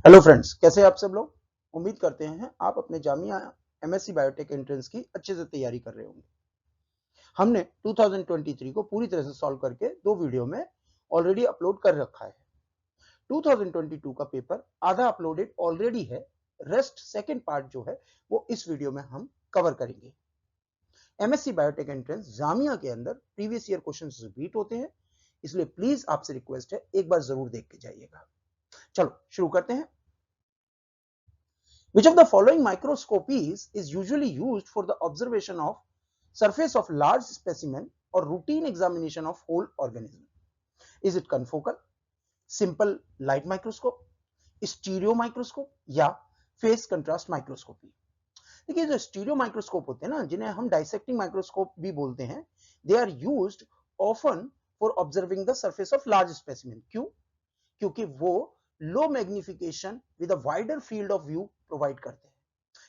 Hello friends, कैसे हैं आप सब लोग। उम्मीद करते हैं आप अपने जामिया एमएससी बायोटेक एंट्रेंस की अच्छे से तैयारी कर रहे होंगे। हमने 2023 को पूरी तरह से सॉल्व करके दो वीडियो में ऑलरेडी अपलोड कर रखा है। 2022 का पेपर आधा अपलोडेड ऑलरेडी है। रेस्ट सेकेंड पार्ट जो है वो इस वीडियो में हम कवर करेंगे। एमएससी बायोटेक एंट्रेंस जामिया के अंदर प्रीवियस ईयर क्वेश्चन रिपीट होते हैं, इसलिए प्लीज आपसे रिक्वेस्ट है एक बार जरूर देख के जाइएगा। चलो शुरू करते हैं। Which of the following microscopies is usually used for the observation of surface of large specimen or routine examination of whole organism? Is it confocal, simple light microscope, stereo microscope या फेस कंट्रास्ट माइक्रोस्कोपी? देखिए, जो stereo microscope होते हैं ना, जिन्हें हम dissecting microscope भी बोलते हैं, they are used often for observing the surface of large specimen. क्यों? क्योंकि वो low magnification with a wider field of view provide करते हैं।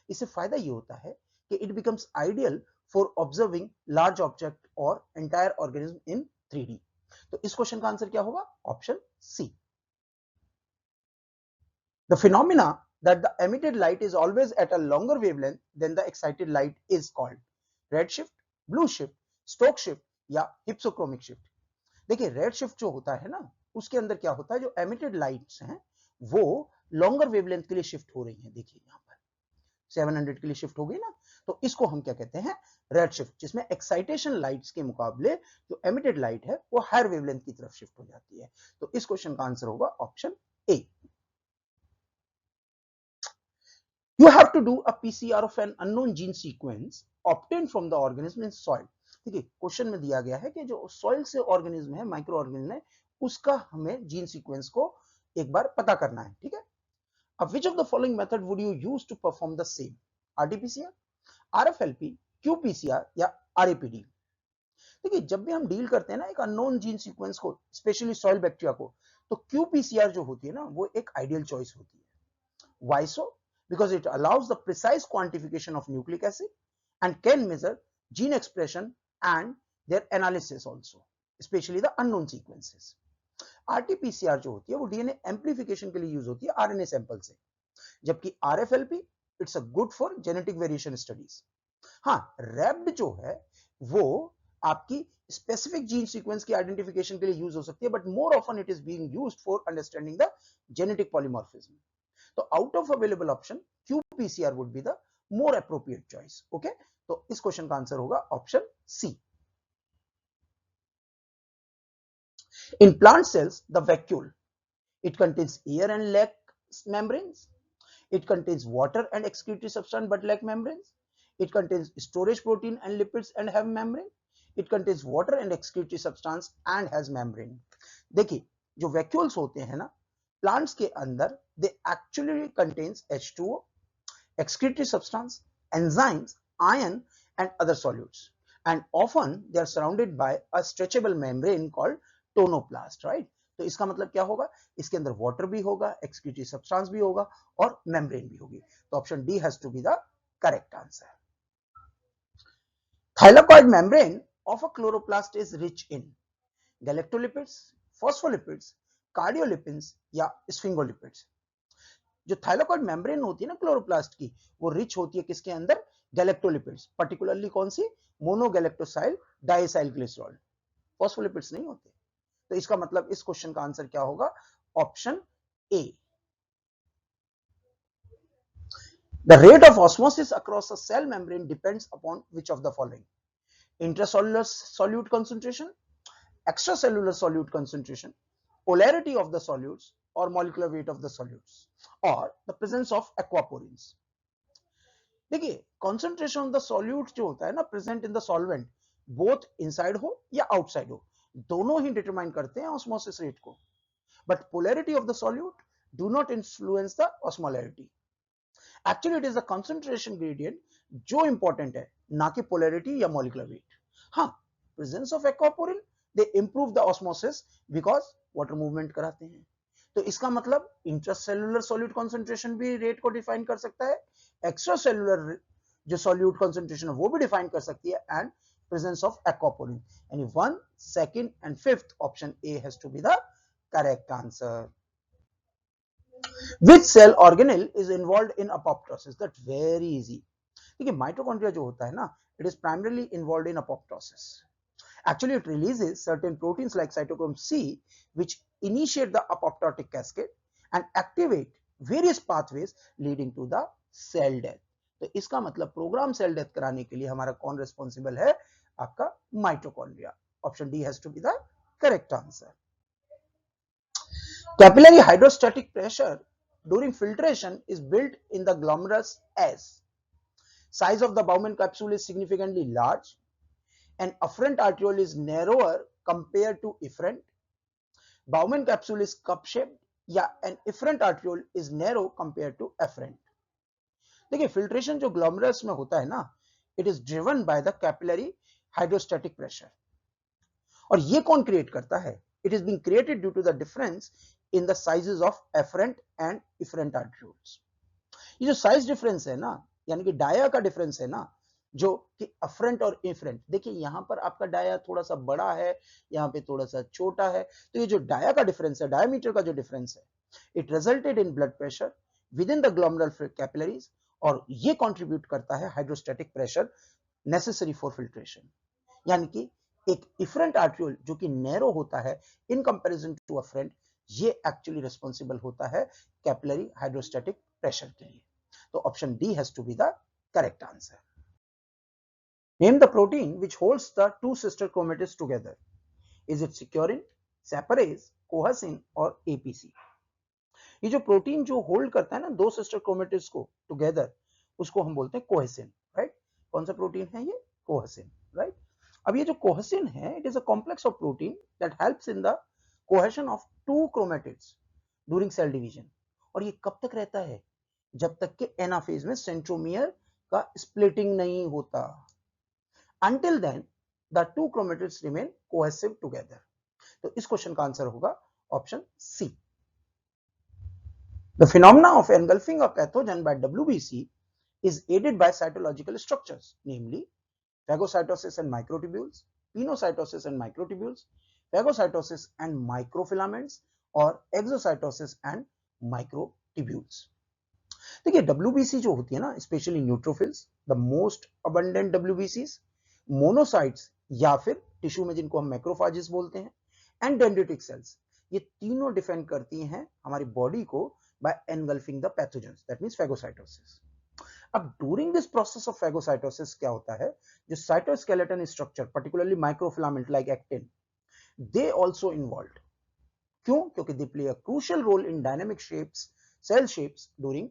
इससे फायदा ये होता है कि it becomes ideal for observing large object और एंटायर ऑर्गेनिज्म इन 3D। तो इस क्वेश्चन का आंसर क्या होगा? Option C. The phenomena that the emitted light is always at a longer wavelength than the excited light is called red shift, blue shift, Stokes shift या hypsochromic shift। देखिए, red shift जो होता है ना, उसके अंदर क्या होता है, जो एमिटेड लाइट्स हैं वो लॉन्गर वेवलेंथ के लिए शिफ्ट हो रही हैं। देखिए यहां पर 700 के लिए शिफ्ट हो गई ना, तो इसको हम क्या कहते हैं? रेड शिफ्ट, जिसमें एक्साइटेशन लाइट्स के मुकाबले जो एमिटेड लाइट है वो हायर वेवलेंथ की तरफ शिफ्ट हो जाती है। तो इस क्वेश्चन का आंसर होगा option A. You have to do a PCR of an unknown gene sequence obtained from the organism in soil। देखिए, क्वेश्चन में दिया गया है कि जो सॉइल से ऑर्गेनिज्म है, माइक्रो ऑर्गेनिज्म है, उसका हमें जीन सीक्वेंस को एक बार पता करना है। ठीक है। अब which of the following method would you use to perform the same? RT-PCR, RFLP, qPCR या RAPD? देखिए, जब भी हम डील करते हैं ना एक अननोन जीन सीक्वेंस को, स्पेशली सॉइल बैक्टीरिया को, तो qPCR जो होती है ना वो एक आइडियल चॉइस होती है। Why so? Because it allows the precise quantification of nucleic acid and can measure gene expression and their analysis also, especially the unknown sequences। RT-PCR जो होती है वो डीएनए एम्प्लीफिकेशन के लिए यूज होती है आरएनए सैंपल से, जबकि RFLP it's a good for genetic variation studies. हाँ, रैप्ड जो है वो आपकी स्पेसिफिक जीन सीक्वेंस की आइडेंटिफिकेशन के लिए यूज हो सकती है, but more often it is being used for understanding the genetic polymorphism. तो out of available option qPCR would be the more appropriate choice. Okay, तो इस क्वेश्चन का आंसर होगा option C. In plant cells the vacuole, it contains air and lack membranes, it contains water and excretory substance but lack membranes, it contains storage protein and lipids and have membrane, it contains water and excretory substance and has membrane। देखिए, जो vacuoles होते हैं ना plants के अंदर, they actually contains H2O, excretory substance, enzymes, iron and other solutes, and often they are surrounded by a stretchable membrane called tonoplast, right? तो इसका मतलब क्या होगा? इसके अंदर वाटर भी होगा, एक्सक्रीटरी सब्सटेंस भी होगा और मेम्ब्रेन भी होगी। तो option D has to be the correct answer. Thylakoid membrane of a chloroplast is rich in galactolipids, phospholipids, cardiolipids या स्फिंगोलिपिड्स। जो थाइलाकॉइड मेम्ब्रेन होती है ना क्लोरोप्लास्ट की, वो रिच होती है किसके अंदर? गैलेक्टोलिपिड्स, पर्टिकुलरली कौन सी? मोनोगैलेक्टोसाइल डाइसाइल ग्लिसरॉल। फॉस्फोलिपिड्स नहीं होते। तो इसका मतलब इस क्वेश्चन का आंसर क्या होगा? Option A. The rate of osmosis across a cell membrane depends upon which of the following? Intracellular solute concentration, extracellular solute concentration, polarity of the solutes or molecular weight of the solutes or the presence of aquaporins। देखिए, concentration of the solute जो होता है ना present in the solvent, both inside हो या outside हो, दोनों ही determine करते हैं ऑस्मोसिस रेट को, but polarity of the solute do not influence the osmolarity. Actually it is the concentration gradient जो इंपॉर्टेंट है, ना कि पोलैरिटी या मॉलिक्यूलर वेट। हाँ, presence of aquaporin they improve the osmosis because water movement कराते हैं। तो इसका मतलब इंट्रासेल्युलर सॉल्यूट कंसंट्रेशन भी रेट को डिफाइन कर सकता है, एक्स्ट्रासेल्युलर जो सॉल्यूट कंसंट्रेशन है वो भी डिफाइन कर सकती है, एंड presence of aquaporin। यानी 1, 2 and 5th option A has to be the correct answer। Which cell organelle is involve in apoptosis? That very easy. देखिए माइटोकॉन्ड्रिया जो होता है ना, it is primarily involve in apoptosis. Actually, it releases certain proteins like cytochrome C, which initiate the apoptotic cascade and activate various pathways leading to the cell death. तो इसका मतलब programme cell death कराने के लिए हमारा कौन responsible है? आपका mitochondria. Option D has to be the correct answer. Capillary hydrostatic pressure during filtration is built in the glomerulus as size of the Bowman capsule is significantly large, and afferent arteriole is narrower compared to efferent, Bowman capsule is cup shaped, या an efferent arteriole is narrow compared to afferent। देखिए filtration जो glomerulus में होता है ना, it is driven by the capillary hydrostatic pressure. और ये कौन क्रिएट करता है? It is being created due to the difference in the sizes of afferent and efferent arterioles. ये जो साइज डिफरेंस है ना, यानी कि डाया का डिफरेंस है ना, जो कि अफरेंट और इफरेंट, देखिए यहां पर आपका डाया थोड़ा सा बड़ा है, यहां पे थोड़ा सा छोटा है, तो ये जो डाया का डिफरेंस है, डायमीटर का जो डिफरेंस है, it resulted in blood pressure with in the glomerular capillaries, और ये कंट्रीब्यूट करता है hydrostatic pressure necessary for filtration. यानी कि एक इफरेंट आर्ट्रियोल जो कि नैरो होता है इन कंपैरिजन टू अफरेंट, ये एक्चुअली रिस्पॉन्सिबल होता है कैपिलरी हाइड्रोस्टैटिक प्रेशर के लिए। तो option D has to be the correct answer. Name the protein which holds the two sister chromatids together. Is it securin, saccharase, cohesin or APC? ये जो protein जो hold करता है ना दो सिस्टर क्रोमेटिड्स को टुगेदर, उसको हम बोलते हैं कोहेसिन, राइट? कौन सा प्रोटीन है ये? Cohesin, right? अब ये जो कोहेसिन है, it is a complex of protein that helps in the cohesion of two chromatids during cell division. और ये कब तक रहता है? जब तक के एनाफेज में सेंट्रोमियर का स्प्लिटिंग नहीं होता। Until then, the two chromatids remain cohesive together. तो इस क्वेश्चन का आंसर होगा option C. The phenomena of engulfing a pathogen by WBC is aided by cytological structures, namely phagocytosis and microtubules, pinocytosis and microtubules, phagocytosis and microfilaments, और exocytosis and microtubules। देखिए WBC जो होती है ना, specially neutrophils, the most abundant WBCs, monocytes या फिर tissue में जिनको हम मैक्रोफाजेस बोलते हैं, एंड डेंड्रिटिक सेल्स, ये तीनों डिफेंड करती हैं हमारी बॉडी को by engulfing the pathogens, that means phagocytosis. अब during this process of phagocytosis क्या होता है? जो cytoskeleton structure, particularly microfilament like actin, they also involved. क्यों? क्योंकि they play a crucial role in dynamic shapes, cell shapes during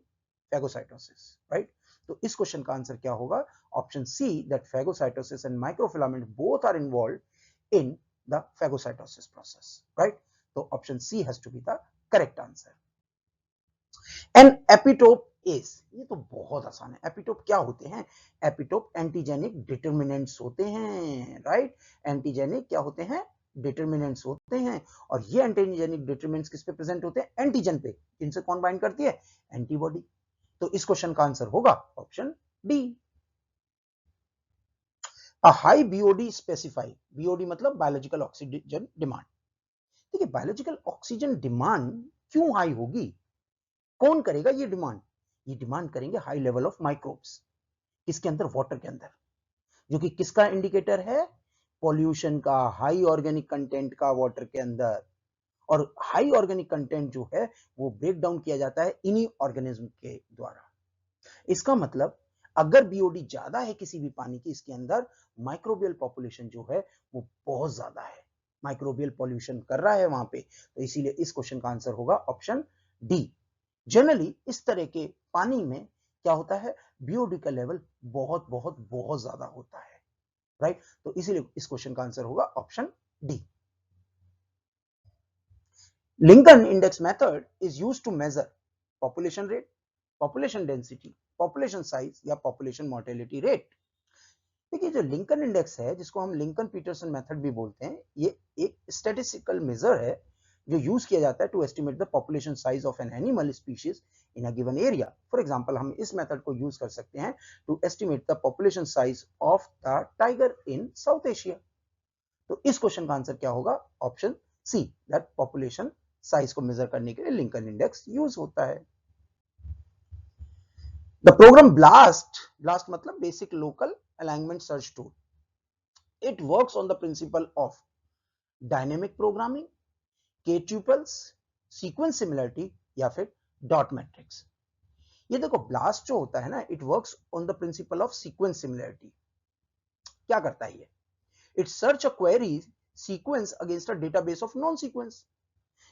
phagocytosis, right? तो इस question का आंसर क्या होगा? Option C, that phagocytosis and microfilament both are involved in the phagocytosis process, right? तो option C has to be the correct answer. An epitope is, ये तो बहुत आसान है। एपिटोप क्या होते हैं? एपिटोप एंटीजेनिक डिटरमिनेंट्स होते हैं, राइट? एंटीजेनिक क्या होते हैं? डिटरमिनेंट्स होते हैं। और ये एंटीजेनिक डिटरमिनेंट्स किस पे प्रेजेंट होते हैं? एंटीजन पे। इनसे कौन बाइंड करती है? एंटीबॉडी। तो इस क्वेश्चन का आंसर होगा option D. A high BOD specify, BOD मतलब बायोलॉजिकल ऑक्सीजन डिमांड। देखिए बायोलॉजिकल ऑक्सीजन डिमांड क्यों हाई होगी? कौन करेगा ये डिमांड? ये डिमांड करेंगे हाई लेवल ऑफ माइक्रोब्स, किसके अंदर? वाटर के अंदर, जो कि किसका इंडिकेटर है? पॉल्यूशन का, हाई ऑर्गेनिक कंटेंट का वाटर के अंदर। और हाई ऑर्गेनिक कंटेंट जो है वो ब्रेक डाउन किया जाता है इन्हीं ऑर्गेनिज्म के द्वारा। इसका मतलब अगर बीओडी ज्यादा है किसी भी पानी की, इसके अंदर माइक्रोबियल पॉपुलेशन जो है वो बहुत ज्यादा है, माइक्रोबियल पॉल्यूशन कर रहा है वहां पे। तो इसीलिए इस क्वेश्चन का आंसर होगा ऑप्शन डी। जनरली इस तरह के पानी में क्या होता है? बीओडी का लेवल बहुत बहुत बहुत ज्यादा होता है, राइट? तो इसीलिए इस क्वेश्चन का आंसर होगा option D. Lincoln index method is used to measure population rate, population density, population size या पॉपुलेशन मोर्टेलिटी रेट। देखिए जो लिंकन इंडेक्स है, जिसको हम लिंकन पीटरसन मेथड भी बोलते हैं, ये एक स्टैटिस्टिकल मेजर है जो यूज किया जाता है to estimate the population size of an animal species in a given area. For example हम इस मेथड को यूज कर सकते हैं to estimate the population size of the tiger in South Asia. तो इस क्वेश्चन का आंसर क्या होगा? Option C, that population size को मेजर करने के लिए लिंकन इंडेक्स यूज होता है। The program BLAST मतलब Basic Local Alignment Search Tool. It works on the principle of dynamic programming, K-tuples, sequence similarity या फिर डॉट मैट्रिक्स. ये देखो ब्लास्ट जो होता है ना, it works on the principle of sequence similarity. क्या करता है ये? It search a query sequence against a database of non sequence.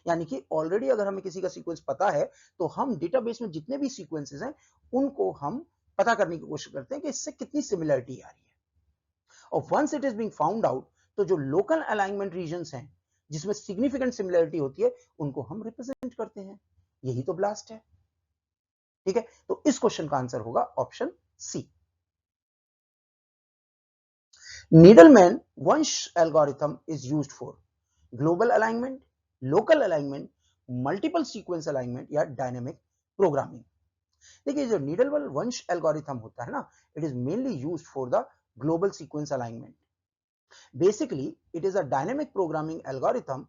यानी कि ऑलरेडी अगर हमें किसी का सीक्वेंस पता है तो हम डेटाबेस में जितने भी सीक्वेंसेस हैं उनको हम पता करने की कोशिश करते हैं कि इससे कितनी सिमिलरिटी आ रही है. और once it is being found out, तो जो लोकल अलाइनमेंट रीजंस हैं जिसमें सिग्निफिकेंट सिमिलरिटी होती है उनको हम रिप्रेजेंट करते हैं. यही तो ब्लास्ट है. ठीक है, तो इस क्वेश्चन का आंसर होगा ऑप्शन सी. नीडलमैन वंश algorithm is used for global alignment, local alignment, multiple sequence alignment या डायनेमिक प्रोग्रामिंग. देखिए जो नीडलमैन वंश एल्गोरिथम होता है ना, it is mainly used for the global sequence alignment. Basically it is a dynamic programming algorithm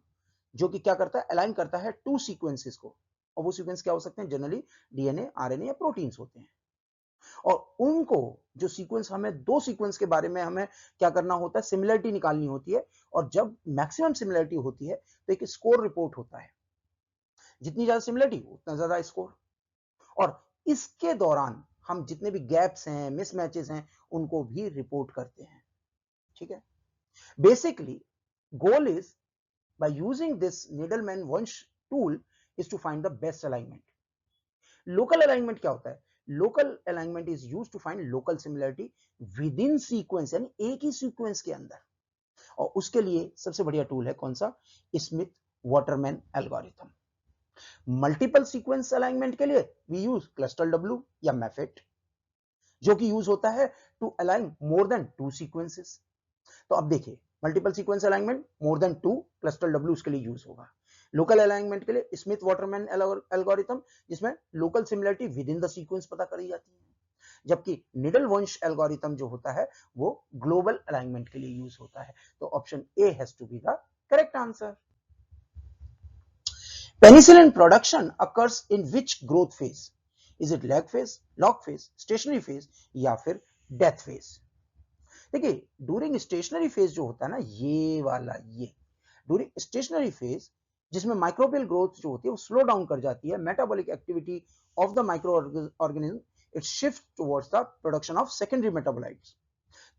जो कि क्या करता है, अलाइन करता है टू सीक्वेंसेस को. और वो सीक्वेंस क्या हो सकते हैं? जनरली डीएनए, आरएनए या प्रोटीन्स होते हैं. और उनको जो सीक्वेंस, हमें दो सीक्वेंस के बारे में हमें क्या करना होता है, सिमिलरिटी निकालनी होती है. और जब मैक्सिमम सिमिलरिटी होती है तो एक स्कोर रिपोर्ट होता है. जितनी ज्यादा सिमिलरिटी उतना ज्यादा स्कोर. और इसके दौरान हम जितने भी गैप्स हैं, मिसमैचेस हैं, उनको भी रिपोर्ट करते हैं. ठीक है. Basically goal is by using this Needleman-Wunsch tool is to find the best alignment. Local alignment क्या होता है? Local alignment is used to find local similarity within sequence, यानी एक ही सीक्वेंस के अंदर. और उसके लिए सबसे बढ़िया टूल है कौन सा? Smith Waterman algorithm. Multiple sequence alignment के लिए वी यूज क्लस्टल डब्ल्यू या मैफेट, जो कि यूज होता है to align more than two sequences. तो अब देखिए, multiple sequence alignment more than two, Clustal W उसके लिए यूज होगा. लोकल अलाइनमेंट के लिए स्मिथ वाटरमैन एल्गोरिथम, जिसमें local similarity within the sequence पता करी जाती है. जबकि निडल वंश एल्गोरिथम जो होता है वो ग्लोबल अलाइनमेंट के लिए यूज होता है. तो option A has to be the correct answer. Penicillin production occurs in which growth phase? Is it lag phase, log phase, stationary phase या फिर डेथ फेज? देखिए ड्यूरिंग स्टेशनरी फेज जो होता है ना, ये वाला, ये ड्यूरिंग स्टेशनरी फेज जिसमें माइक्रोबियल ग्रोथ जो होती है वो स्लो डाउन कर जाती है. Metabolic activity of the microorganism it shift towards the production of secondary metabolites.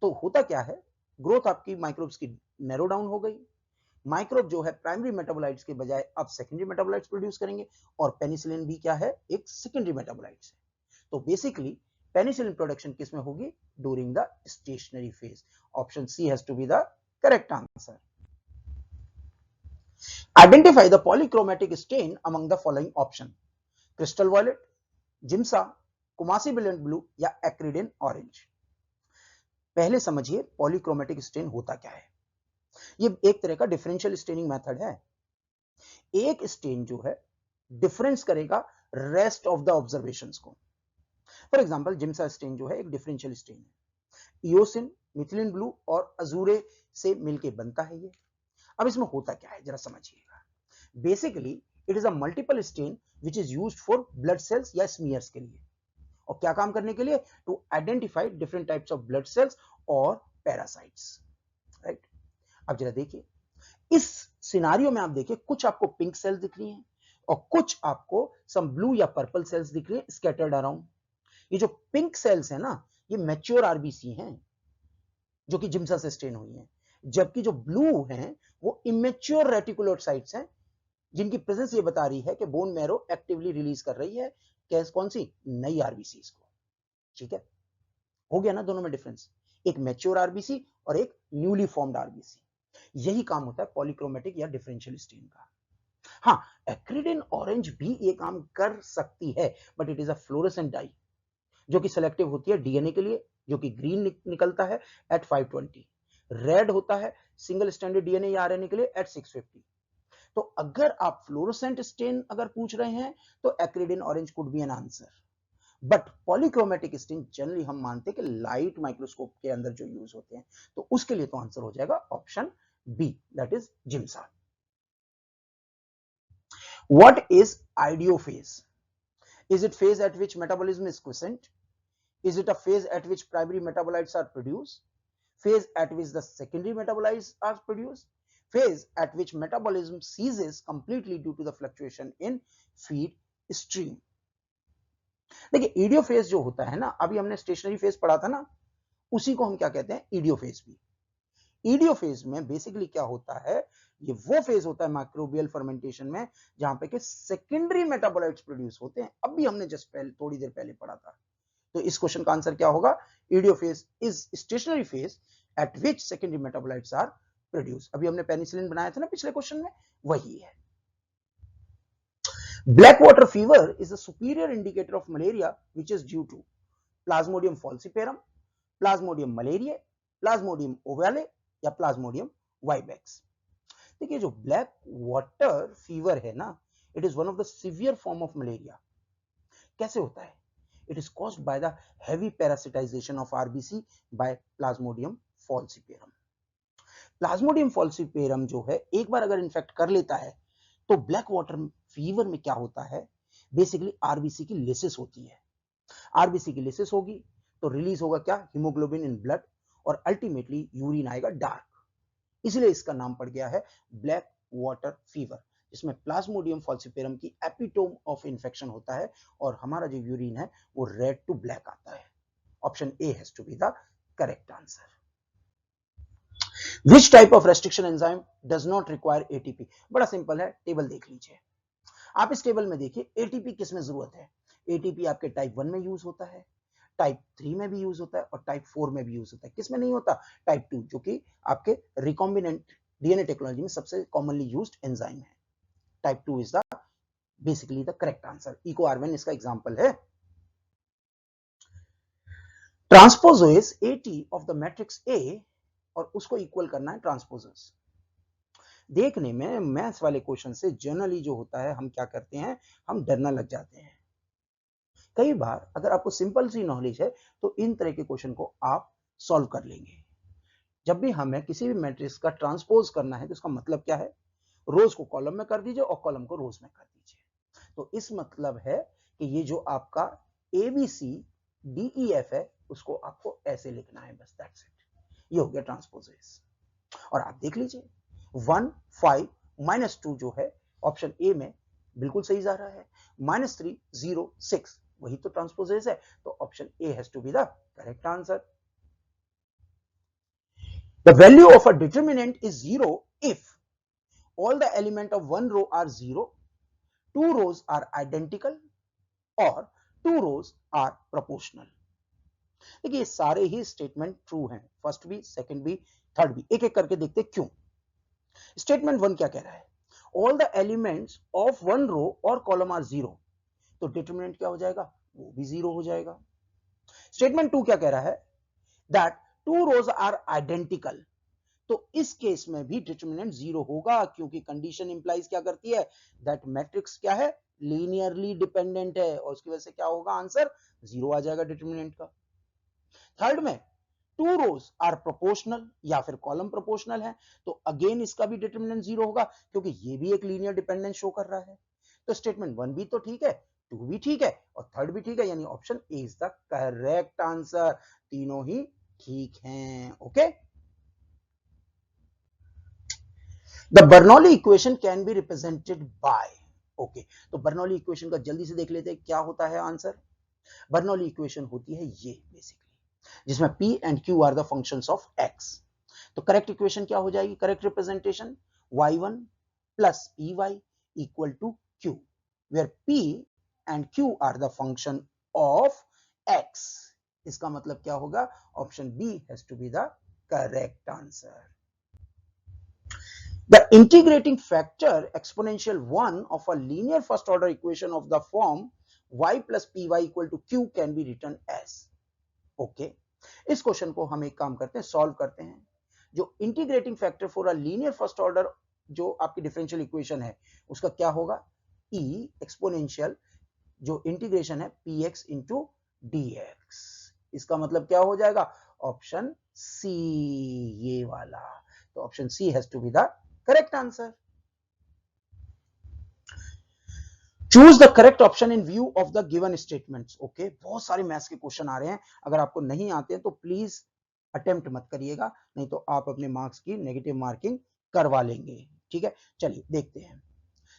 तो होता क्या है, ग्रोथ आपकी माइक्रोब्स की नैरो डाउन हो गई. माइक्रोब जो है प्राइमरी मेटाबोलाइट्स के बजाय अब सेकेंडरी मेटाबोलाइट्स प्रोड्यूस करेंगे. और पेनिसिलिन भी क्या है, एक सेकेंडरी मेटाबोलाइट्स है. तो बेसिकली पेनिसिलिन प्रोडक्शन किस में होगी? During the stationary phase. Option C has to be the correct answer. Identify the polychromatic stain among the following option: crystal violet, Giemsa, Coomassie brilliant blue या acridine orange. पहले समझिए polychromatic stand होता क्या है. ये एक तरह का डिफरेंशियल स्टेनिंग मेथड है. एक स्टेन जो है डिफरेंस करेगा रेस्ट ऑफ द ऑब्जर्वेशंस को. फॉर एग्जांपल जिम्सा स्टेन जो है एक डिफरेंशियल स्टेन है. इयोसिन, मिथिलिन ब्लू और अजूरे से मिलके बनता है ये. अब इसमें होता क्या है जरा समझिएगा. Basically it is a multiple stain which is used for blood cells या स्मीयर्स के लिए. और क्या काम करने के लिए? To identify different types of blood cells और पैरासाइट्स. राइट. अब जरा देखिए इस सिनारियो में, आप देखिए कुछ आपको पिंक सेल्स दिख रही हैं और कुछ आपको सम ब्लू या पर्पल सेल्स दिख रही है स्कैटर्ड अराउंड. ये जो पिंक सेल्स है ना, ये मैच्योर आरबीसी हैं जो कि जिम्सा से स्टेन हुई हैं. जबकि जो ब्लू हैं वो इमेच्योर रेटिकुलोसाइट्स हैं जिनकी प्रेजेंस ये बता रही है कि बोन मैरो एक्टिवली रिलीज कर रही है कैसे, कौन सी, नई आरबीसी को. ठीक है, हो गया ना दोनों में डिफरेंस. एक मैच्योर आरबीसी और एक न्यूली फॉर्म्ड आरबीसी. यही काम होता है पॉलीक्रोमेटिक या डिफरेंशियल स्टेन का. हाँ, एक्रिडिन ऑरेंज भी ये काम कर सकती है, but it is a fluorescent dye जो कि सिलेक्टिव होती है डीएनए के लिए, जो कि ग्रीन निकलता है एट 520. रेड होता है सिंगल स्टैंडर्ड डीएनए या आरएनए के लिए एट 650. तो अगर आप फ्लोरोसेंट स्टेन अगर पूछ रहे हैं तो acridine orange could be an answer. But polychromatic stain generally हम मानते हैं कि लाइट माइक्रोस्कोप के अंदर जो यूज होते हैं, तो उसके लिए तो आंसर हो जाएगा option B, that is Giemsa. What is idiophase? Is it phase at which metabolism is quiescent? Is it a phase at which primary metabolites are produced? Phase at which the secondary metabolites are produced? Phase at which metabolism ceases completely due to the fluctuation in feed stream? देखिए ईडियो phase जो होता है ना, अभी हमने stationary phase पढ़ा था ना, उसी को हम क्या कहते हैं, ईडियो फेज भी। ईडियो फेज में बेसिकली क्या होता है, ये वो फेज होता है माइक्रोबियल फर्मेंटेशन में जहां पे कि सेकेंडरी मेटाबोलाइट्स प्रोड्यूस होते हैं। अब भी हमने जस्ट पहले थोड़ी देर पहले पढ़ा था। तो इस क्वेश्चन का आंसर क्या होगा, idiophase is stationary phase at which secondary metabolites are produce. अभी हमने पेनिसिलिन बनाया था ना पिछले क्वेश्चन में, वही है। Black water fever is a superior indicator of malaria which is due to Plasmodium falciparum, Plasmodium malariae, Plasmodium ovale या प्लाज्मोडियम वाइबैक्स। देखिए जो ब्लैक वाटर फीवर है ना, it is one of the severe form of malaria. कैसे होता है? It is caused by the heavy parasitization of RBC by Plasmodium falciparum. Plasmodium falciparum जो है एक बार अगर इन्फेक्ट कर लेता है तो ब्लैक वाटर फीवर में क्या होता है, बेसिकली आरबीसी की लिसिस होती है। आरबीसी की लिसिस होगी तो रिलीज होगा क्या, हीमोग्लोबिन इन ब्लड, और अल्टीमेटली यूरिन आएगा डार्क। इसलिए इसका नाम पड़ गया है ब्लैक वाटर फीवर, जिसमें प्लाज्मोडियम फॉल्सिपेरम की एपिटोम ऑफ इंफेक्शन होता है और हमारा जो यूरिन है वो रेड टू ब्लैक आता है। Option A has to be the correct answer. Which type of restriction enzyme does not require ATP? बड़ा सिंपल है, टेबल देख लीजिए। आप इस टेबल में देखिए एटीपी किस में जरूरत है। एटीपी आपके टाइप 1 में यूज होता है, टाइप 3 में भी यूज होता है और टाइप 4 में भी यूज होता है। किस में नहीं होता? टाइप 2, जो कि आपके रिकॉम्बिनेंट डीएनए टेक्नोलॉजी में सबसे कॉमनली यूज्ड एंजाइम है। Type 2 is the basically the correct answer. Eco R one इसका एग्जांपल है। Transposase 80 of the matrix A और उसको इक्वल करना है ट्रांसपोजर्स। देखने में मैथ्स वाले क्वेश्चन से जनरली जो होता है, हम क्या करते हैं, हम डरना लग जाते हैं। कई बार अगर आपको सिंपल सी नॉलेज है तो इन तरह के क्वेश्चन को आप सॉल्व कर लेंगे। जब भी हमें किसी भी मैट्रिक्स का ट्रांसपोज करना है तो इसका मतलब क्या है, रोज को कॉलम में कर दीजिए और कॉलम को रोज में कर दीजिए। तो इस मतलब है कि ये जो आपका ABCDEF है उसको आपको ऐसे लिखना है, बस दैट्स इट। ये हो गया ट्रांसपोजेस। और आप देख लीजिए 1 5 -2 जो है ऑप्शन ए में बिल्कुल सही जा रहा है। -3 0 6 वही तो ट्रांसपोजेस है, तो option A has to be the correct answer. The value of a determinant is 0 if all the element of one row are 0, two rows are identical और two rows are proportional। देखिए सारे ही statement true हैं, first भी, second भी, third भी। एक एक करके देखते क्यों। स्टेटमेंट 1 क्या कह रहा है, all the elements of one row और कॉलम आर 0, तो डिटरमिनेंट क्या हो जाएगा, वो भी 0 हो जाएगा। स्टेटमेंट 2 क्या कह रहा है, that two rows are identical, तो इस केस में भी डिटरमिनेंट 0 होगा, क्योंकि कंडीशन इंप्लाइज क्या करती है, दैट मैट्रिक्स क्या है, लीनियरली डिपेंडेंट है, और उसकी वजह से क्या होगा, आंसर 0 आ जाएगा डिटरमिनेंट का। थर्ड में टू रोज आर प्रोपोर्शनल या फिर कॉलम प्रोपोर्शनल है, तो अगेन इसका भी डिटरमिनेंट 0 होगा, क्योंकि ये भी एक लीनियर डिपेंडेंस शो कर रहा है। तो स्टेटमेंट 1 भी तो ठीक है, 2 भी ठीक है और थर्ड भी ठीक है, यानी option A is the correct answer. तीनों ही ठीक हैं। Okay, the Bernoulli equation can be represented by, okay, तो बर्नौली इक्वेशन का जल्दी से देख लेते हैं क्या होता है आंसर। बर्नौली इक्वेशन होती है ये बेसिकली, जिसमें P and Q are the functions of X। तो करेक्ट इक्वेशन क्या हो जाएगी, correct representation y1 plus py equal to Q, where P and Q are the function of X। इसका मतलब क्या होगा, option B has to be the correct answer. The integrating factor exponential 1 of a linear first order equation of the form y plus py equal to q can be written as, okay, इस question को हम एक काम करते हैं, solve करते हैं। जो integrating factor for a linear first order जो आपकी डिफरेंशियल इक्वेशन है उसका क्या होगा, e एक्सपोनेंशियल जो इंटीग्रेशन है px इंटू dx। इसका मतलब क्या हो जाएगा, ऑप्शन सी, ये वाला। तो option C has to be the correct answer. Choose the correct option in view of the given statements. Okay, बहुत सारे मैथ्स के क्वेश्चन आ रहे हैं, अगर आपको नहीं आते हैं तो प्लीज अटेम्प्ट मत करिएगा, नहीं तो आप अपने मार्क्स की नेगेटिव मार्किंग करवा लेंगे। ठीक है, चलिए देखते हैं।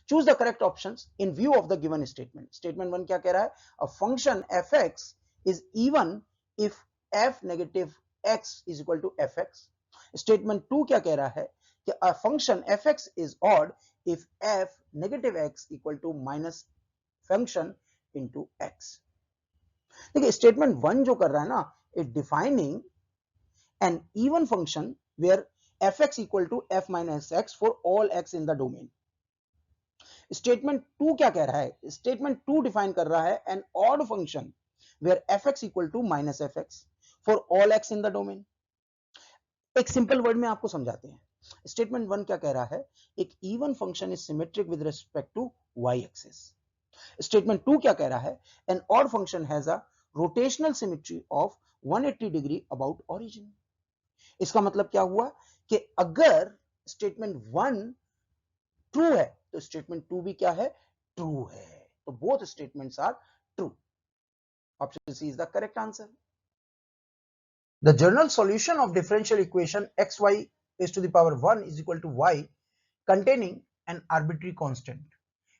Choose the correct options in view of the given statement. Statement 1 क्या कह रहा है? A function fx is even if f negative x is equal to fx। Statement 2 क्या कह रहा है कि a function fx is odd if f negative x equal to minus function into x। देखिए स्टेटमेंट 1 जो कर रहा है ना, it defining an even function where fx equal to f minus x for all x in the domain। Statement 2 क्या कह रहा है? स्टेटमेंट 2 डिफाइन कर रहा है an odd function where fx equal to minus fx for all x in the domain। एक simple word में आपको समझाते हैं। स्टेटमेंट 1 क्या कह रहा है? एक even function is symmetric with respect to y axis. Statement 2 क्या कह रहा है? An odd function has a rotational symmetry of 180 degree about origin. इसका मतलब क्या हुआ कि अगर स्टेटमेंट 1 ट्रू है तो स्टेटमेंट 2 भी क्या है? ट्रू है। तो both statements are true. Option C is the correct answer. The general solution of differential equation xy raised to the power 1 is equal to y containing an arbitrary constant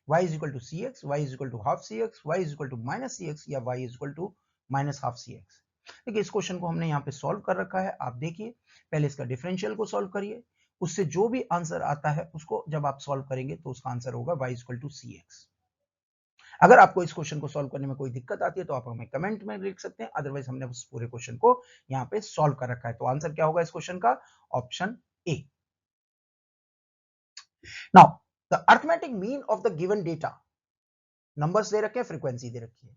y is equal to cx, y is equal to half cx, y is equal to minus cx या y is equal to minus half cx। देखिए इस question को हमने यहाँ पे solve कर रखा है। आप देखिए पहले इसका डिफरेंशियल को सॉल्व करिए, उससे जो भी आंसर आता है उसको जब आप सॉल्व करेंगे तो उसका आंसर होगा y is equal to cx। अगर आपको इस क्वेश्चन को सॉल्व करने में कोई दिक्कत आती है तो आप हमें कमेंट में लिख सकते हैं, अदरवाइज हमने उस पूरे क्वेश्चन को यहाँ पे सॉल्व कर रखा है। तो आंसर क्या होगा इस क्वेश्चन का? Option A. Now the arithmetic mean of the given data, numbers दे रखे हैं, फ्रीक्वेंसी दे रखी है,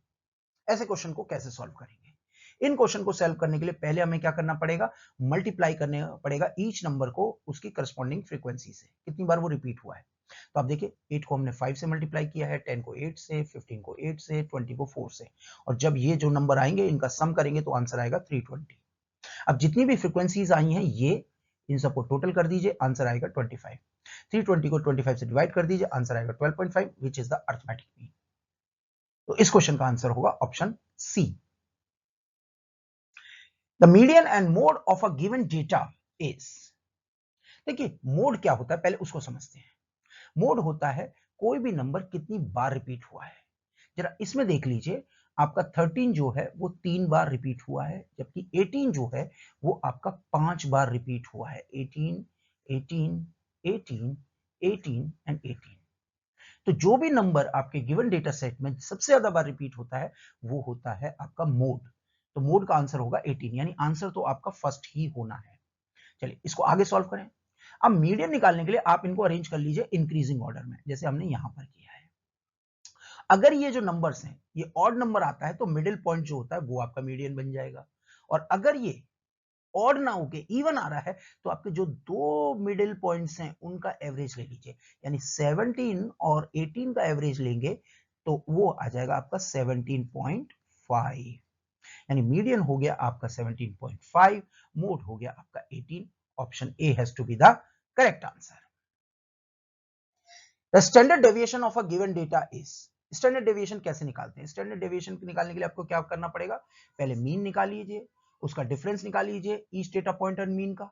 ऐसे क्वेश्चन को कैसे सॉल्व करेंगे? इन क्वेश्चन को सॉल्व करने के लिए पहले हमें क्या करना पड़ेगा? मल्टीप्लाई करने पड़ेगा ईच नंबर को उसकी करस्पॉन्डिंग फ्रीक्वेंसी से, कितनी बार वो रिपीट हुआ है। तो आप देखिए 8 को हमने 5 से मल्टीप्लाई किया है, 10 को 8 से, 15 को 8 से, 20 को 4 से, और जब ये जो नंबर आएंगे इनका सम करेंगे तो आंसर आएगा 320। अब जितनी भी फ्रीक्वेंसीज आई हैं ये इन सबको टोटल कर दीजिए, आंसर आएगा 25। 320 को 25 से डिवाइड कर दीजिए, आंसर आएगा 12.5 which is the arithmetic mean. तो इस क्वेश्चन का आंसर होगा option C. The median and mode of a given data is. देखिए मोड क्या होता है पहले उसको समझते हैं। मोड होता है कोई भी नंबर कितनी बार रिपीट हुआ है। जरा इसमें देख लीजिए, आपका 13 जो है वो 3 बार रिपीट हुआ है, जबकि 18 जो है वो आपका 5 बार रिपीट हुआ है। 18 18 18 18 एंड 18। तो जो भी नंबर आपके गिवन डेटा सेट में सबसे ज्यादा बार रिपीट होता है वो होता है आपका मोड। तो मोड का आंसर होगा 18, यानी आंसर तो आपका फर्स्ट ही होना है। चलिए इसको आगे सॉल्व करें। अब मीडियन निकालने के लिए आप इनको अरेंज कर लीजिए इंक्रीजिंग ऑर्डर में, जैसे हमने यहां पर किया है। अगर ये जो नंबर्स हैं ये ऑड नंबर आता है तो मिडिल पॉइंट जो होता है वो आपका मीडियन बन जाएगा, और अगर ये ऑड ना होके इवन आ रहा है तो आपके जो दो मिडिल पॉइंट्स हैं उनका एवरेज ले लीजिए, यानी 17 और 18 का एवरेज लेंगे तो वो आ जाएगा आपका 17.5, यानी मीडियन हो गया आपका 17.5, मोड हो गया आपका 18। Option A has to be the correct answer. The standard deviation of a given data is. Standard deviation कैसे निकालते हैं? स्टैंडर्ड डेविएशन निकालने के लिए आपको क्या करना पड़ेगा? पहले मीन निकाल लीजिए, उसका डिफरेंस निकाल लीजिए ईच डेटा पॉइंट और मीन का,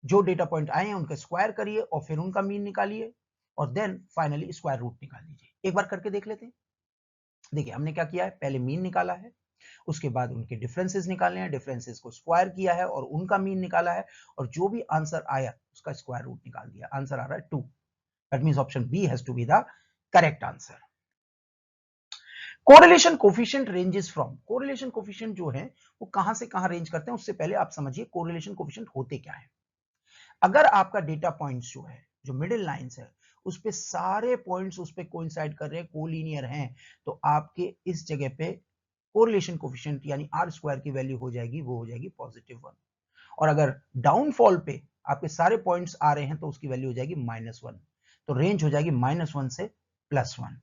जो डेटा पॉइंट आए हैं उनका स्क्वायर करिए और फिर उनका मीन निकालिए, और देन फाइनली स्क्वायर रूट निकाल लीजिए। एक बार करके देख लेते हैं। देखिए हमने क्या किया है, पहले मीन निकाला है, उसके बाद उनके डिफरेंसेस निकाले हैं, डिफरेंसेस को स्क्वायर किया है और उनका मीन निकाला है, और जो भी आंसर आया उसका स्क्वायर रूट निकाल दिया। आंसर आ रहा है 2। That means option B has to be the correct answer. Correlation coefficient ranges from. Correlation coefficient जो है वो कहां से कहां रेंज करते हैं, उससे पहले आप समझिए कोरिलेशन कोफिशिएंट होते क्या है। अगर आपका डेटा पॉइंट्स जो है, जो मिडिल लाइंस है, उस पे सारे पॉइंट्स उस पे कोइंसाइड कर रहे हैं, कोलिनियर हैं, तो आपके इस जगह पे कोरिलेशन कोफिशिएंट यानी आर स्क्वायर की वैल्यू हो जाएगी, वो हो जाएगी +1। और अगर डाउनफॉल पे आपके सारे पॉइंट्स आ रहे हैं तो उसकी वैल्यू हो जाएगी -1। तो रेंज हो जाएगी -1 से +1।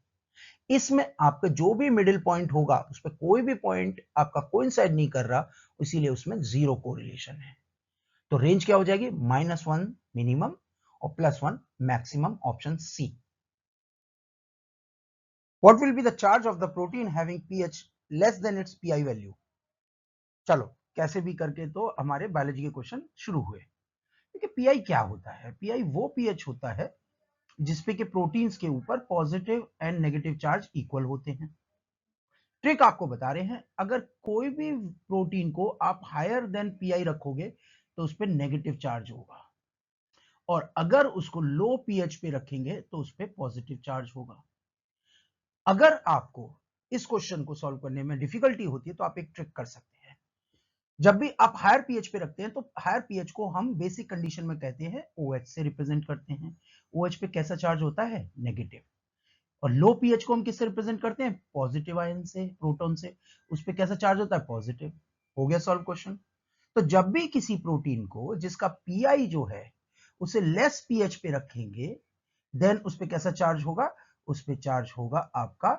इसमें आपका जो भी मिडिल पॉइंट होगा उस पर कोई भी पॉइंट आपका कोइंसाइड नहीं कर रहा, इसीलिए उसमें 0 कोरिलेशन है। तो रेंज क्या हो जाएगी? -1 मिनिमम और +1 maximum, option C. What will be the charge of the protein having pH less than its pi value? चलो कैसे भी करके तो हमारे बायोलॉजी के क्वेश्चन शुरू हुए। देखिए पीआई क्या होता है? पीआई वो पीएच होता है जिसपे के प्रोटीन्स के ऊपर positive and negative charge equal होते हैं। ट्रिक आपको बता रहे हैं, अगर कोई भी प्रोटीन को आप हायर देन पीआई रखोगे तो उस पर नेगेटिव चार्ज होगा, और अगर उसको लो पीएच पे रखेंगे तो उस पर पॉजिटिव चार्ज होगा। अगर आपको इस क्वेश्चन को सॉल्व करने में डिफिकल्टी होती है तो आप एक ट्रिक कर सकते हैं। जब भी आप हायर पीएच पे रखते हैं तो हायर पीएच को हम बेसिक कंडीशन में कहते हैं OH से रिप्रेजेंट करते हैं। OH पे कैसा चार्ज होता है? नेगेटिव। और लो पीएच को हम किससे रिप्रेजेंट करते हैं? पॉजिटिव आयन से, प्रोटॉन से। उस पे कैसा चार्ज होता है? पॉजिटिव। हो गया सॉल्व क्वेश्चन। तो जब भी किसी प्रोटीन को जिसका पीआई जो है उसे लेस पीएच पे रखेंगे, देन उस पे कैसा चार्ज होगा? उस पे चार्ज होगा आपका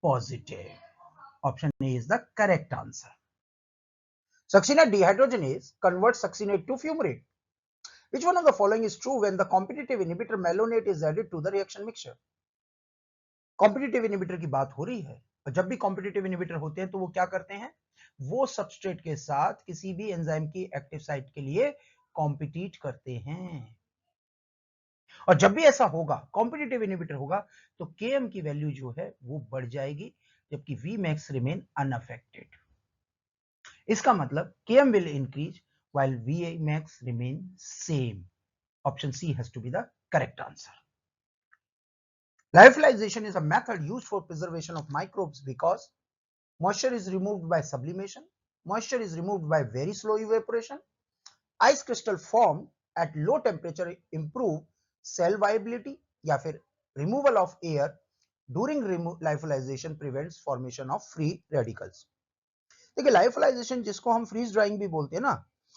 positive. Option A is the correct answer. Succinate dehydrogenase converts succinate to fumarate. Which one of the following is true when the competitive inhibitor malonate is added to the reaction mixture? Competitive inhibitor की बात हो रही है, और जब भी competitive inhibitor होते हैं तो वो क्या करते हैं? वो सबस्ट्रेट के साथ किसी भी एंजाइम की एक्टिव साइट के लिए कॉम्पिटिट करते हैं, और जब भी ऐसा होगा, कॉम्पिटिटिव इनिबिटर होगा, तो Km की वैल्यू जो है वो बढ़ जाएगी, जबकि Vmax रिमेन अनअफेक्टेड। इसका मतलब Km will increase while Vmax remain same. Option C has to be the correct answer. Lyophilization is a method used for preservation of microbes because moisture is removed by sublimation, moisture is removed by very slow evaporation, ice crystal formed at low temperature improve cell viability, या फिर removal of air during lyophilization prevents formation of free radicals. देखिए lyophilization जिसको हम freeze drying भी बोलते हैं ना,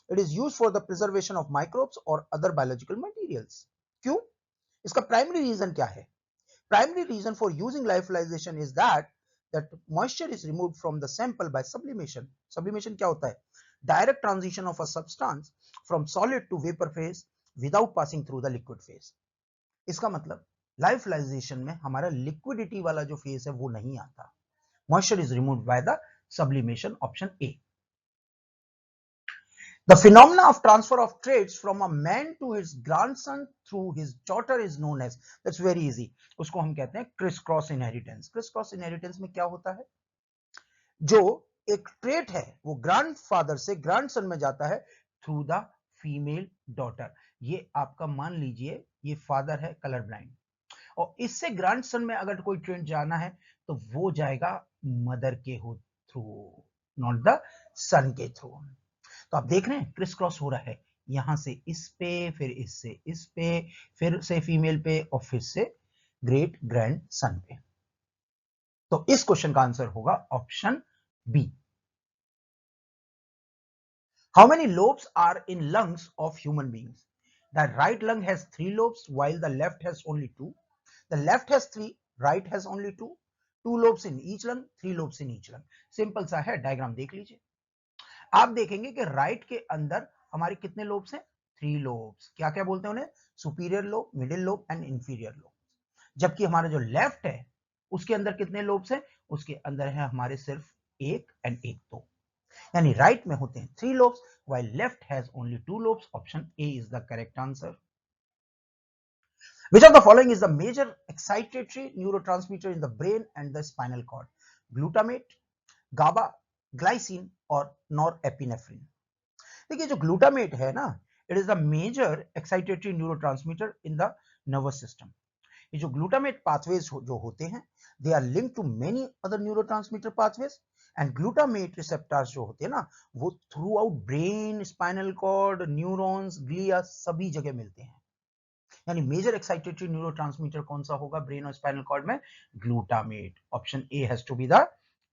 it is used for the preservation of microbes or other biological materials. क्यों? इसका प्राइमरी रीजन क्या है? Primary reason for using lyophilization is that moisture is removed from the sample by sublimation. Sublimation क्या होता है? Direct transition of a substance from solid to vapor phase without passing through the liquid phase. इसका मतलब lyophilization में हमारा liquidity वाला जो phase है वो नहीं आता. Moisture is removed by the sublimation. Option A. The phenomena of transfer of traits from a man to his grandson through his daughter is known as, that's very easy, उसको हम कहते हैं criss cross inheritance. Criss cross inheritance में क्या होता है? जो एक ट्रेट है वो ग्रैंडफादर से ग्रैंडसन में जाता है थ्रू द फीमेल डॉटर। ये आपका मान लीजिए ये फादर है कलर ब्लाइंड, और इससे ग्रैंडसन में अगर कोई ट्रेट जाना है तो वो जाएगा मदर के थ्रू, नॉट द सन के थ्रू। तो आप देख रहे हैं क्रिस क्रॉस हो रहा है, यहां से इस पे, फिर इससे इस पे, फिर से फीमेल पे, और फिर से ग्रेट ग्रैंड सन पे। तो इस क्वेश्चन का आंसर होगा option B. How many lobes are in lungs of human beings? The right lung has 3 lobes while the left has only 2. The left has 3, right has only 2. 2 lobes in each lung, 3 lobes in each lung. Simple सा है, diagram देख लीजिए। आप देखेंगे कि right के अंदर हमारे कितने लोब्स हैं? 3 लोब्स। क्या क्या बोलते हैं उन्हें? Superior lobe, middle lobe and inferior lobe. जबकि हमारा जो लेफ्ट है उसके अंदर कितने लोब्स हैं? उसके अंदर है हमारे सिर्फ एक एंड एक दो, यानी राइट में होते हैं 3 lobes while left has only 2 lobes. Option A is the correct answer. Which of the following is the major excitatory neurotransmitter in the brain and the spinal cord? Glutamate, GABA, glycine और norepinephrine. देखिए जो glutamate है ना, it is the major excitatory neurotransmitter in the nervous system. ये जो glutamate pathways जो होते हैं, they are link to many other neurotransmitter pathways, and glutamate receptors जो होते हैं ना, वो throughout brain, spinal cord, neurons, glia सभी जगह मिलते हैं। यानी मेजर एक्साइटेटरी न्यूरोट्रांसमीटर कौन सा होगा ब्रेन और स्पाइनल कॉर्ड में? Glutamate. Option A has to be the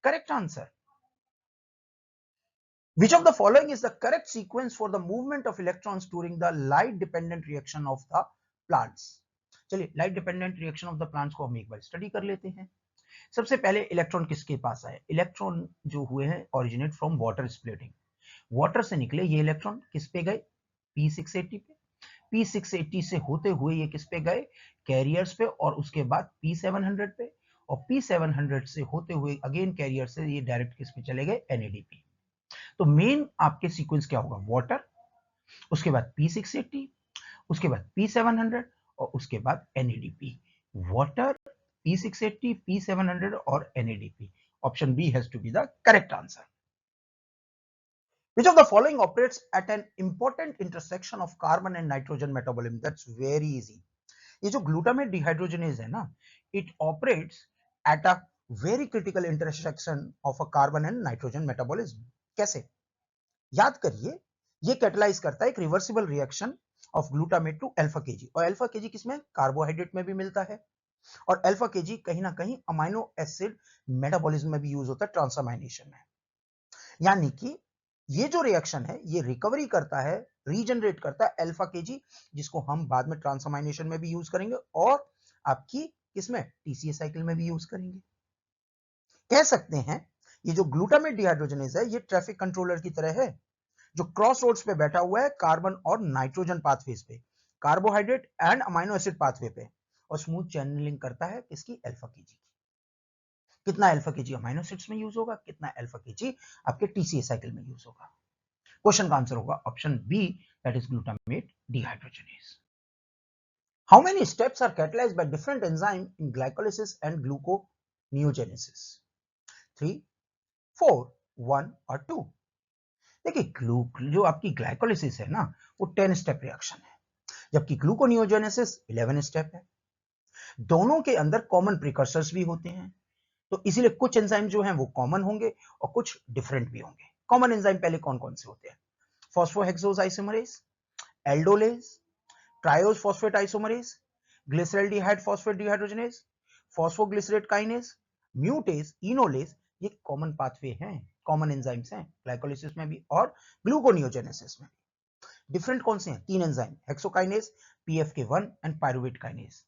correct answer. Which of the following is the correct sequence for the movement of electrons during the light dependent reaction of the plants? चलिए light dependent reaction of the plants को हम एक बार study कर लेते हैं। सबसे पहले electron किसके पास आए? इलेक्ट्रॉन जो हुए हैं originate from water splitting. Water से निकले ये इलेक्ट्रॉन किस पे गए? P680 पे। P680 से होते हुए ये किस पे गए? कैरियर्स पे, और उसके बाद P700 पे, और P700 से होते हुए अगेन कैरियर से ये डायरेक्ट किस में चले गए, NADP। तो मेन आपके सीक्वेंस क्या होगा, वाटर, उसके बाद P680, उसके बाद P700 और उसके बाद NADP। वाटर, P680, P700 और NADP। Option B has to be the correct answer. Which of the following operates at an important intersection of carbon and nitrogen metabolism? That's very easy. ये जो glutamate dehydrogenase है ना, it operates at a very critical intersection of a carbon and nitrogen metabolism. कैसे? याद करिए, ये catalyse करता है एक reversible reaction of glutamate to alpha KG, और अल्फा केजी किसमें, कार्बोहाइड्रेट में भी मिलता है, और अल्फा केजी कहीं ना कहीं अमाइनो एसिड मेटाबॉलिज्म में भी यूज होता है, ट्रांसअमाइनेशन में। यानी कि ये जो रिएक्शन है ये रिकवरी करता है, रीजनरेट करता है अल्फा केजी, जिसको हम बाद में ट्रांसअमाइनेशन में भी यूज करेंगे और आपकी किसमें, टीसीए साइकिल में भी यूज करेंगे। कह सकते हैं ये जो ग्लूटामेट डिहाइड्रोजनेज है ये ट्रैफिक कंट्रोलर की तरह है, जो क्रॉस रोड्स पे बैठा हुआ है कार्बन और नाइट्रोजन पाथवेज पे, carbohydrate and amino acid pathway पे, और स्मूथ चैनलिंग करता है किसकी, अल्फा केजी की। कितना अल्फा केजी अमाइनो एसिड्स में यूज होगा, कितना अल्फा केजी आपके टीसीए साइकिल में यूज होगा। क्वेश्चन का आंसर होगा option B, that is glutamate dehydrogenase. How many steps are catalysed by different enzyme in glycolysis and gluconeogenesis? 3, 4, 1 और 2। देखिए जो आपकी ग्लाइकोलाइसिस है ना वो 10 स्टेप रिएक्शन है, जबकि ग्लूकोनियोजेनेसिस 11 स्टेप है। दोनों के अंदर कॉमन प्रिकर्सर्स भी होते हैं, तो इसीलिए कुछ एंजाइम जो हैं वो कॉमन होंगे और कुछ डिफरेंट भी होंगे। कॉमन एंजाइम पहले कौन कौन से होते हैं, phosphohexose isomerase, aldolase, triose phosphate isomerase, glyceraldehyde phosphate dehydrogenase, phosphoglycerate kinase, mutase, enolase. ये कॉमन पाथवे हैं, कॉमन एंजाइम्स हैं ग्लाइकोलाइसिस में भी और ग्लूकोनियोजेनेसिस में। डिफरेंट कौन से हैं, 3 enzyme, hexokinase, PFK1 and pyruvate kinase.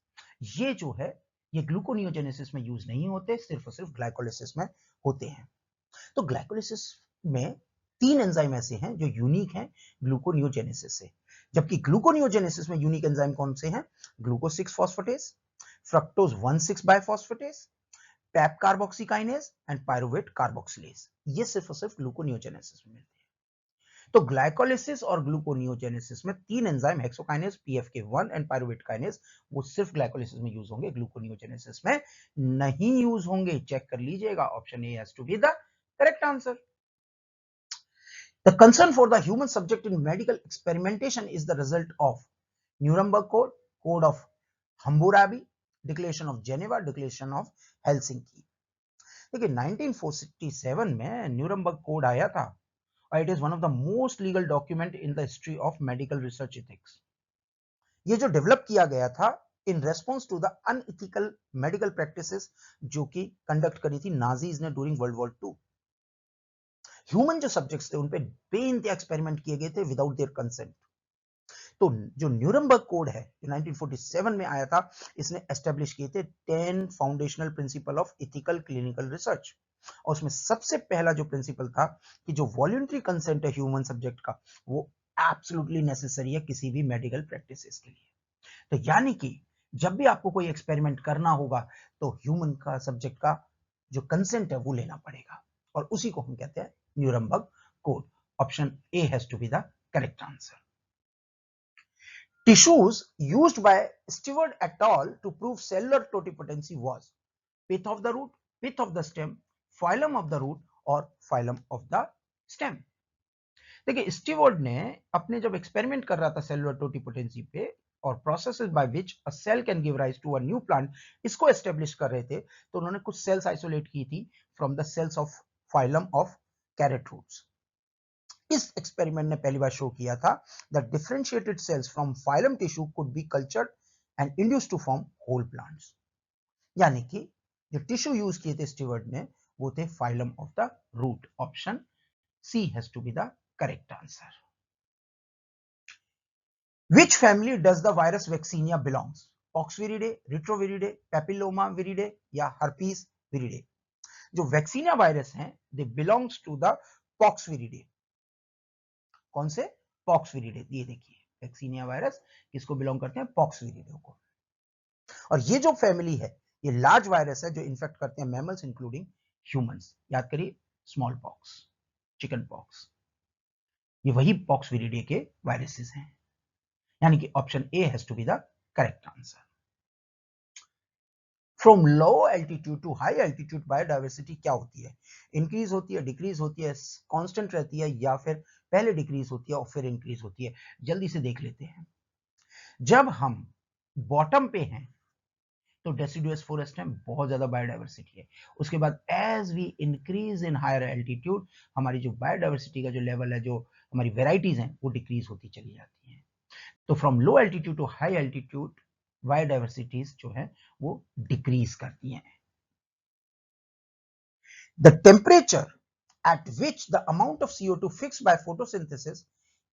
ये जो है ये ग्लूकोनियोजेनेसिस में यूज नहीं होते, सिर्फ और सिर्फ ग्लाइकोलाइसिस में होते हैं। तो ग्लाइकोलाइसिस में 3 एंजाइम ऐसे हैं जो यूनिक हैं ग्लूकोनियोजेनेसिस से, जबकि ग्लूकोनियोजेनेसिस में यूनिक एंजाइम कौन से हैं, glucose 6 phosphatase, fructose 1,6 biphosphatase, PEP carboxykinase and pyruvate carboxylase. ये सिर्फ और सिर्फ ग्लूकोनियोजेनेसिस में मिलते हैं। तो ग्लाइकोलाइसिस और ग्लूकोनियोजेनेसिस में 3 enzyme, hexokinase, PFK1 and pyruvate kinase, वो सिर्फ ग्लाइकोलाइसिस में यूज होंगे, ग्लूकोनियोजेनेसिस में नहीं यूज होंगे। चेक कर लीजिएगा, option A has to be the correct answer. The concern for the human subject in medical experimentation is the result of Nuremberg Code, Code of Hammurabi, Declaration of Geneva, Declaration of Helsinki। देखिए 1947 में Nuremberg code आया था और it is one of the most legal document in the history of medical research ethics. ये जो develop किया गया था in response to the unethical medical practices जो कि कंडक्ट करी थी नाजीज ने ड्यूरिंग वर्ल्ड वॉर 2। ह्यूमन जो सब्जेक्ट्स थे उन पे बेइंतहा एक्सपेरिमेंट किए गए थे विदाउट देयर कंसेंट। तो जो न्यूरमबर्ग कोड है जो 1947 में आया था, इसने एस्टेब्लिश किए थे 10 foundational principle of ethical clinical research, और उसमें सबसे पहला जो प्रिंसिपल था कि जो वॉलंटरी कंसेंट है ह्यूमन सब्जेक्ट का वो एब्सोल्युटली नेसेसरी है किसी भी मेडिकल प्रैक्टिसेस के लिए। तो यानी कि जब भी आपको कोई एक्सपेरिमेंट करना होगा तो ह्यूमन का सब्जेक्ट का जो कंसेंट है वो लेना पड़ेगा, और उसी को हम कहते हैं Nuremberg code. Option A has to be the correct answer. Tissues used by Stewart et al. To prove cellular totipotency was pith of the root, pith of the stem, phylum of the root और phylum of the stem। देखिए Stewart ने अपने जब experiment कर रहा था cellular totipotency पे और processes by which a cell can give rise to a new plant, इसको एस्टेब्लिश कर रहे थे, तो उन्होंने कुछ सेल्स आइसोलेट की थी from the cells of phloem of carrot roots. इस एक्सपेरिमेंट ने पहली बार शो किया था that differentiated cells from phloem tissue could be cultured and induced to form whole plants. यानी कि जो टिश्यू यूज किए थे स्टीवर्ट ने वो थे phloem of the root. Option C has to be the correct answer. Which family does the virus vaccinia belongs? Poxviridae, Retroviridae, Papilloma viridae या Herpes viridae? जो वैक्सीनिया वायरस हैं they belongs to the poxviridae. कौन से? Poxviridae. ये देखिए vaccinia virus किसको belong करते हैं? पॉक्सविरिडे को। और ये जो फैमिली है ये लार्ज वायरस है जो इन्फेक्ट करते हैं मैमल्स इंक्लूडिंग ह्यूमंस। याद करिए, स्मॉल पॉक्स, चिकन पॉक्स, ये वही पॉक्स विरिडे के वायरसेस हैं। यानी कि option A has to be the correct answer. From low altitude to high altitude biodiversity क्या होती है? इंक्रीज होती है, डिक्रीज होती है, कांस्टेंट रहती है, या फिर पहले डिक्रीज होती है और फिर इंक्रीज होती है? जल्दी से देख लेते हैं। जब हम बॉटम पे हैं तो डेसिडुअस फॉरेस्ट है, बहुत ज्यादा बायोडाइवर्सिटी है। उसके बाद as we increase in higher altitude, हमारी जो बायोडाइवर्सिटी का जो लेवल है, जो हमारी वेराइटीज हैं, वो डिक्रीज होती चली जाती हैं। तो from low altitude to high altitude biodiversities जो है वो डिक्रीज करती हैं। The temperature at which the amount of CO2 fixed by photosynthesis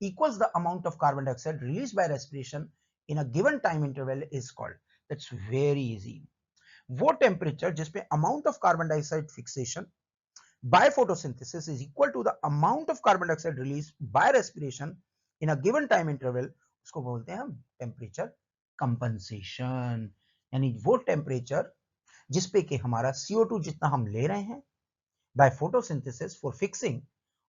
equals the amount of carbon dioxide released by respiration in a given time interval is called. That's very easy. वो temperature जिसमें amount of carbon dioxide fixation by photosynthesis is equal to the amount of carbon dioxide released by respiration in a given time interval, उसको बोलते हैं हम temperature compensation. यानी वो temperature जिसपे कि हमारा CO2 जितना हम ले रहे हैं बाय फोटोसिंथेसिस फॉर फिक्सिंग,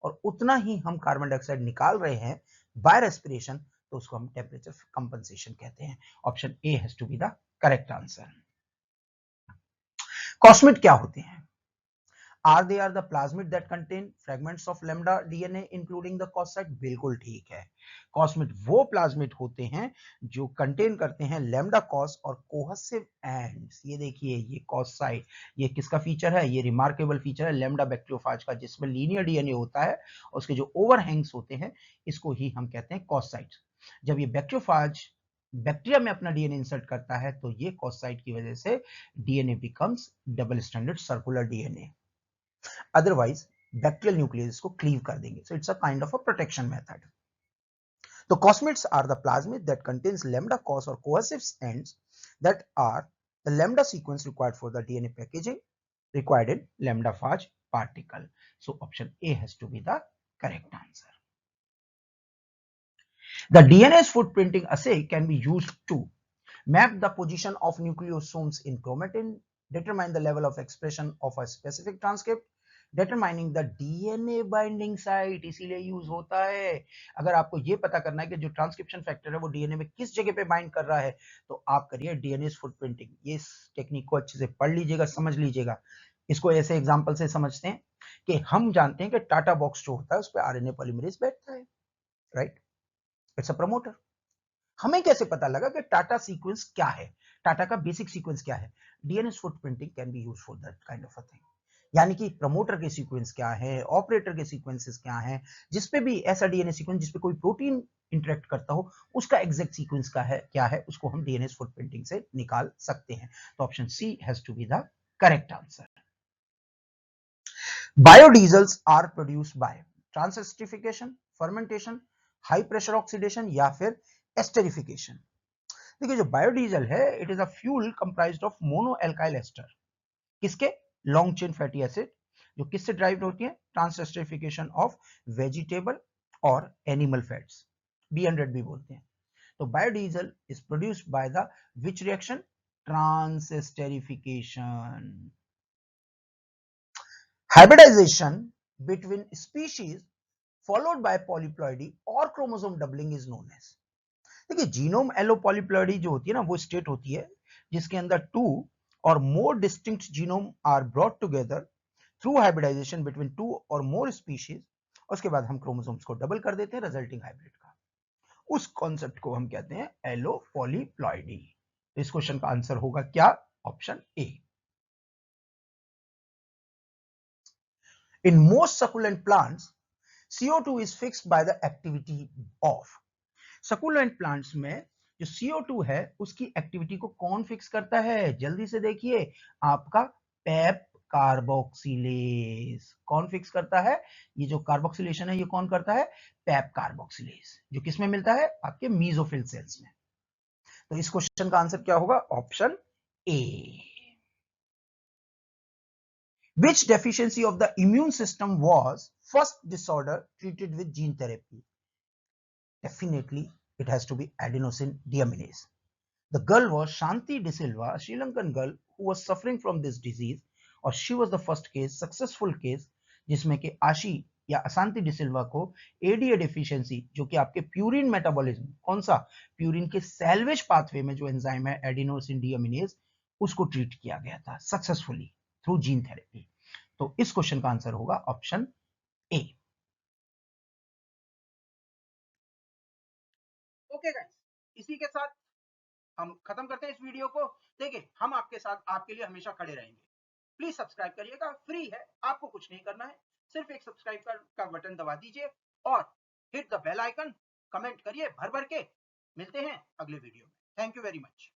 और उतना ही हम कार्बन डाइऑक्साइड निकाल रहे हैं बाय रेस्पिरेशन, तो उसको हम टेम्परेचर कंपनसेशन कहते हैं। Option A has to be the correct answer. Cosmid क्या होते हैं? Are they are the plasmid that contain fragments of lambda DNA including the cos site? बिल्कुल ठीक है, कॉस्मिड वो प्लाज्मिड होते हैं जो कंटेन करते हैं लैम्डा कॉस और कोहेसिव एंड्स। ये देखिए, ये कॉसाइट, ये किसका फीचर है? ये रिमार्केबल फीचर है लैम्डा बैक्टीरियोफाज का, जिसमें लीनियर डीएनए होता है और उसके जो ओवरहैंग्स होते हैं, इसको ही हम कहते हैं कॉसाइट। जब ये बैक्टीरियोफाज बैक्टीरिया में अपना डीएनए इंसर्ट करता है तो ये कॉसाइट की वजह से DNA becomes double standard circular DNA. Otherwise bacterial nucleus को क्लीव कर देंगे। So it's a kind of a protection method. तो cosmids are the plasmid that contains lambda cos or cohesive ends that are the lambda sequence required for the DNA packaging required in lambda phage particle. So option A has to be the correct answer. The DNA's footprinting assay can be used to map the position of nucleosomes in chromatin, determine the level of expression of a specific transcript, determining the DNA binding site, इसीलिए use होता है। अगर आपको ये पता करना है कि जो ट्रांसक्रिप्शन फैक्टर है वो डीएनए में किस जगह पे बाइंड कर रहा है, तो आप करिए डीएनए फुटप्रिंटिंग। ये टेक्निक को अच्छे से पढ़ लीजिएगा, समझ लीजिएगा। इसको ऐसे एग्जांपल से समझते हैं कि हम जानते हैं कि टाटा बॉक्स जो होता है उस पर आरएनए पॉलीमरेज बैठता है, राइट? It's a promoter. हमें कैसे पता लगा कि टाटा सीक्वेंस क्या है, टाटा का बेसिक सीक्वेंस क्या है? DNA footprinting can be used for that kind of a thing. यानी कि प्रमोटर के सीक्वेंस क्या है, ऑपरेटर के सीक्वेंसेस क्या हैं, जिसपे भी ऐसा डीएनए सीक्वेंस जिसपे कोई प्रोटीन इंटरेक्ट करता हो, उसका एग्जैक्ट सीक्वेंस का है क्या है, उसको हम डीएनए फुटप्रिंटिंग से निकाल सकते हैं। तो option C has to be the correct answer. Biodiesels are produced by transesterification, fermentation, high pressure oxidation या फिर एस्टरिफिकेशन। देखिए, जो बायोडीजल है it is a fuel comprised of mono alkyl ester, किसके? लॉन्ग चेन फैटी एसिड, जो किससे derive होती है? ट्रांसएस्टरिफिकेशन ऑफ वेजिटेबल और एनिमल फैट्स, B100 भी बोलते हैं। तो biodiesel is produced by the which reaction? Transesterification. Hybridization between species followed by polyploidy और chromosome doubling is known as. देखिए, जीनोम एलोपॉलीप्लॉइडी जो होती है ना, वो स्टेट होती है जिसके अंदर two or more distinct genome are brought together through hybridization between two or more species. उसके बाद हम क्रोमोसोम्स को डबल कर देते हैं रिजल्टिंग हाइब्रिड का। उस कॉन्सेप्ट को हम कहते हैं एलोपॉलीप्लॉइडी। तो इस क्वेश्चन का आंसर होगा क्या? Option A. In most succulent plants CO2 is fixed by the activity of। Succulent plants में जो CO2 है उसकी एक्टिविटी को कौन फिक्स करता है? जल्दी से देखिए, आपका पेप कार्बोक्सिलेज। कौन फिक्स करता है? ये जो कार्बोक्सिलेशन है ये कौन करता है? पेप कार्बोक्सिलेज, जो किसमें मिलता है? आपके मीजोफिल सेल्स में। तो इस क्वेश्चन का आंसर क्या होगा? Option A. Which deficiency of the immune system was first disorder treated with gene therapy? Definitely it has to be adenosine deaminase. The girl was Shanti De Silva, a Sri Lankan girl who was suffering from this disease, और she was the first case, successful case, जिसमें कि आशी या अशांति डिसिल्वा को ADA deficiency, जो कि आपके प्यूरिन मेटाबॉलिज्म, कौन सा, प्यूरिन के सैल्वेज पाथवे में जो एंजाइम है एडिनोसिन डीअमीनेज, उसको ट्रीट किया गया था सक्सेसफुली थ्रू जीन थेरेपी। तो इस क्वेश्चन का आंसर होगा ऑप्शन ए। ओके गाइस, इसी के साथ हम खत्म करते हैं इस वीडियो को। देखिए, हम आपके साथ, आपके लिए हमेशा खड़े रहेंगे। प्लीज सब्सक्राइब करिएगा, फ्री है, आपको कुछ नहीं करना है, सिर्फ एक सब्सक्राइब का बटन दबा दीजिए और hit the bell icon, comment करिए भर भर के। मिलते हैं अगले वीडियो में। Thank you very much.